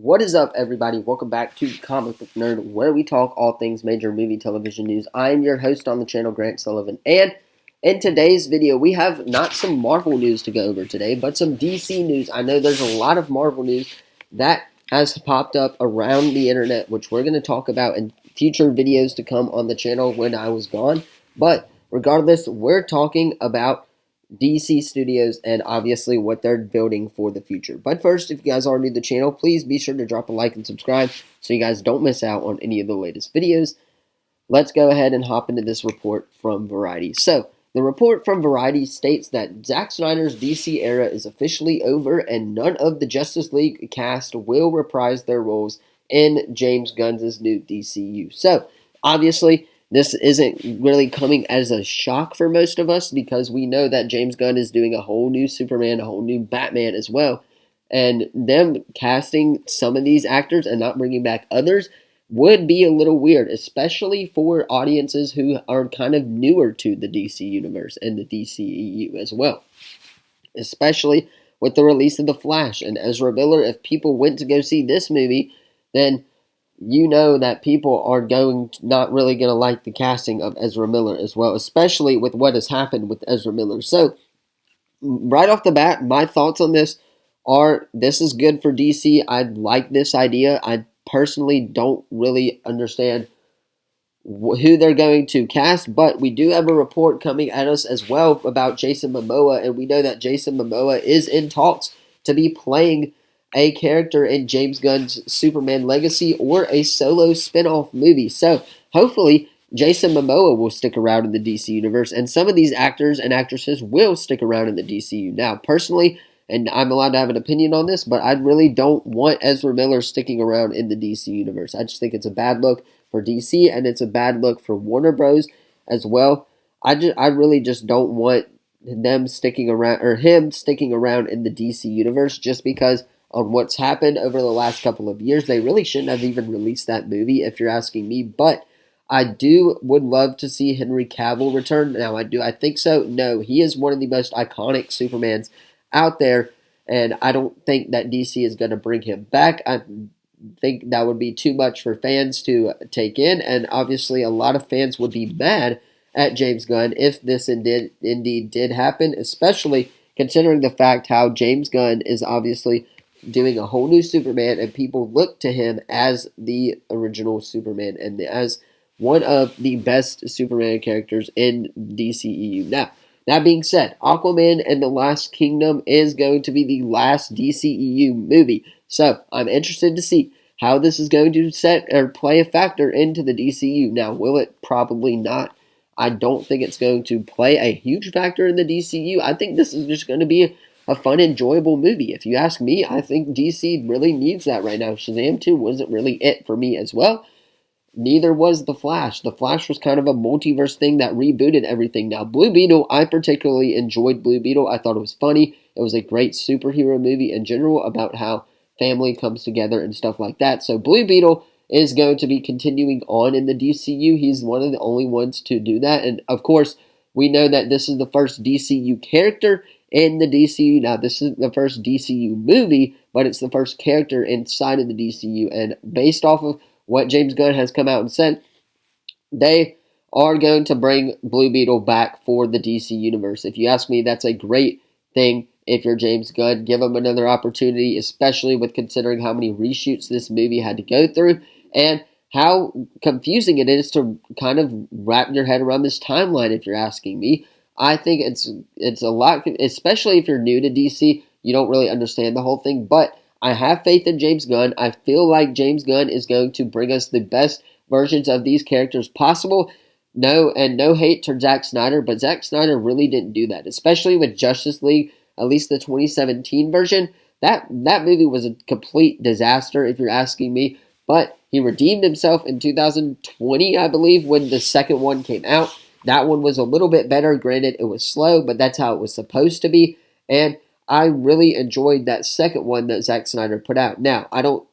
What is up, everybody? Welcome back to Comic Book Nerd, where we talk all things major movie television news. I am your host on the channel, Grant Sullivan, and in today's video, we have not some Marvel news to go over today, but some DC news. I know there's a lot of Marvel news that has popped up around the internet, which we're going to talk about in future videos to come on the channel when I was gone. But regardless, we're talking about DC Studios and obviously what they're building for the future. But first, if you guys are new to the channel, please be sure to drop a like and subscribe so you guys don't miss out on any of the latest videos. Let's go ahead and hop into this report from Variety. So, the report from Variety states that Zack Snyder's DC era is officially over and none of the Justice League cast will reprise their roles in James Gunn's new DCU. So, obviously, this isn't really coming as a shock for most of us because we know that James Gunn is doing a whole new Superman, a whole new Batman as well. And them casting some of these actors and not bringing back others would be a little weird, especially for audiences who are kind of newer to the DC Universe and the DCEU as well. Especially with the release of The Flash and Ezra Miller. If people went to go see this movie, then you know that people are not really going to like the casting of Ezra Miller as well, especially with what has happened with Ezra Miller. So, right off the bat, my thoughts on this are this is good for DC. I like this idea. I personally don't really understand who they're going to cast, but we do have a report coming at us as well about Jason Momoa, and we know that Jason Momoa is in talks to be playing a character in James Gunn's Superman Legacy or a solo spin-off movie. So, hopefully, Jason Momoa will stick around in the DC Universe, and some of these actors and actresses will stick around in the DCU. Now, personally, and I'm allowed to have an opinion on this, but I really don't want Ezra Miller sticking around in the DC Universe. I just think it's a bad look for DC, and it's a bad look for Warner Bros. As well. I really just don't want them sticking around, or him sticking around in the DC Universe, just because on what's happened over the last couple of years. They really shouldn't have even released that movie, if you're asking me. But I would love to see Henry Cavill return. Now, I think so? No, he is one of the most iconic Supermans out there, and I don't think that DC is going to bring him back. I think that would be too much for fans to take in, and obviously a lot of fans would be mad at James Gunn if this indeed did happen, especially considering the fact how James Gunn is obviously doing a whole new Superman, and people look to him as the original Superman and as one of the best Superman characters in DCEU. Now, that being said, Aquaman and the Last Kingdom is going to be the last DCEU movie, so I'm interested to see how this is going to set or play a factor into the DCU. Now, will it? Probably not. I don't think it's going to play a huge factor in the DCU. I think this is just going to be a fun, enjoyable movie. If you ask me, I think DC really needs that right now. Shazam 2 wasn't really it for me as well. Neither was The Flash. The Flash was kind of a multiverse thing that rebooted everything. Now, Blue Beetle, I particularly enjoyed Blue Beetle. I thought it was funny. It was a great superhero movie in general about how family comes together and stuff like that. So Blue Beetle is going to be continuing on in the DCU. He's one of the only ones to do that. And, of course, we know that this is the first DCU character in the DCU. Now, this is the first DCU movie, but it's the first character inside of the DCU. And based off of what James Gunn has come out and said, they are going to bring Blue Beetle back for the DC Universe. If you ask me, that's a great thing. If you're James Gunn, give him another opportunity, especially with considering how many reshoots this movie had to go through and how confusing it is to kind of wrap your head around this timeline, if you're asking me. I think it's a lot, especially if you're new to DC, you don't really understand the whole thing, but I have faith in James Gunn. I feel like James Gunn is going to bring us the best versions of these characters possible. No hate to Zack Snyder, but Zack Snyder really didn't do that, especially with Justice League, at least the 2017 version. That movie was a complete disaster, if you're asking me, but he redeemed himself in 2020, I believe, when the second one came out. That one was a little bit better. Granted, it was slow, but that's how it was supposed to be. And I really enjoyed that second one that Zack Snyder put out. Now, I don't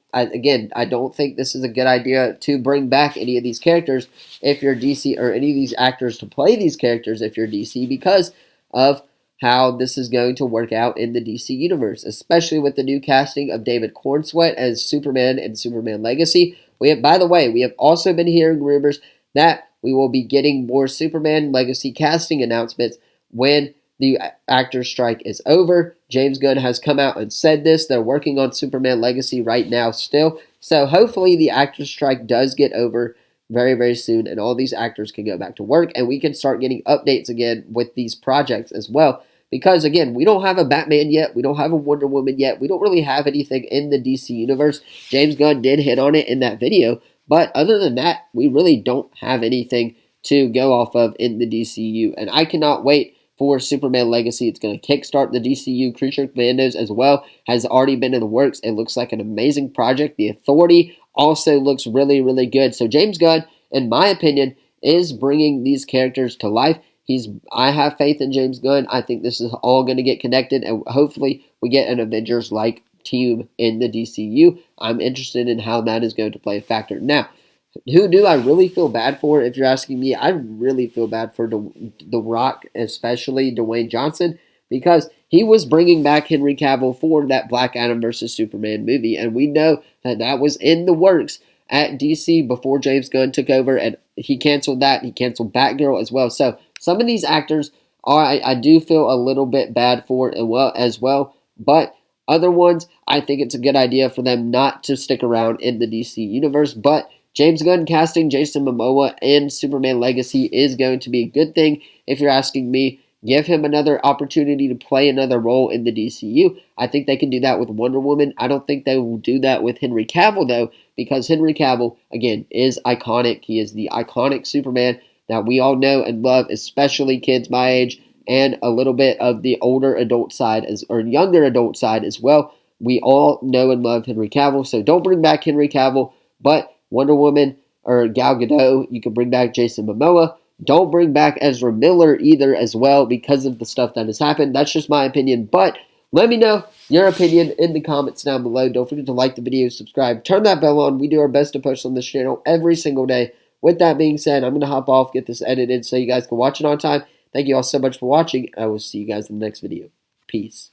think this is a good idea to bring back any of these characters if you're DC, or any of these actors to play these characters if you're DC, because of how this is going to work out in the DC universe, especially with the new casting of David Cornsweet as Superman and Superman Legacy. By the way, we have also been hearing rumors that we will be getting more Superman Legacy casting announcements when the actors strike is over. James Gunn has come out and said this. They're working on Superman Legacy right now still. So hopefully the actors strike does get over very, very soon, and all these actors can go back to work, and we can start getting updates again with these projects as well. Because, again, we don't have a Batman yet. We don't have a Wonder Woman yet. We don't really have anything in the DC universe. James Gunn did hit on it in that video. But other than that, we really don't have anything to go off of in the DCU. And I cannot wait for Superman Legacy. It's going to kickstart the DCU. Creature Commandos as well has already been in the works. It looks like an amazing project. The Authority also looks really, really good. So James Gunn, in my opinion, is bringing these characters to life. I have faith in James Gunn. I think this is all going to get connected, and hopefully we get an Avengers-like team in the DCU. I'm interested in how that is going to play a factor. Now, who do I really feel bad for? If you're asking me, I really feel bad for The Rock, especially Dwayne Johnson, because he was bringing back Henry Cavill for that Black Adam vs. Superman movie, and we know that that was in the works at DC before James Gunn took over, and he canceled that. He canceled Batgirl as well. So some of these actors I do feel a little bit bad for as well, but other ones, I think it's a good idea for them not to stick around in the DC universe. But James Gunn casting Jason Momoa in Superman Legacy is going to be a good thing. If you're asking me, give him another opportunity to play another role in the DCU. I think they can do that with Wonder Woman. I don't think they will do that with Henry Cavill, though, because Henry Cavill, again, is iconic. He is the iconic Superman that we all know and love, especially kids my age and a little bit of the older adult side or younger adult side as well. We all know and love Henry Cavill, so don't bring back Henry Cavill, but Wonder Woman or Gal Gadot, you can bring back Jason Momoa. Don't bring back Ezra Miller either as well because of the stuff that has happened. That's just my opinion, but let me know your opinion in the comments down below. Don't forget to like the video, subscribe, turn that bell on. We do our best to post on this channel every single day. With that being said, I'm going to hop off, get this edited so you guys can watch it on time. Thank you all so much for watching. I will see you guys in the next video. Peace.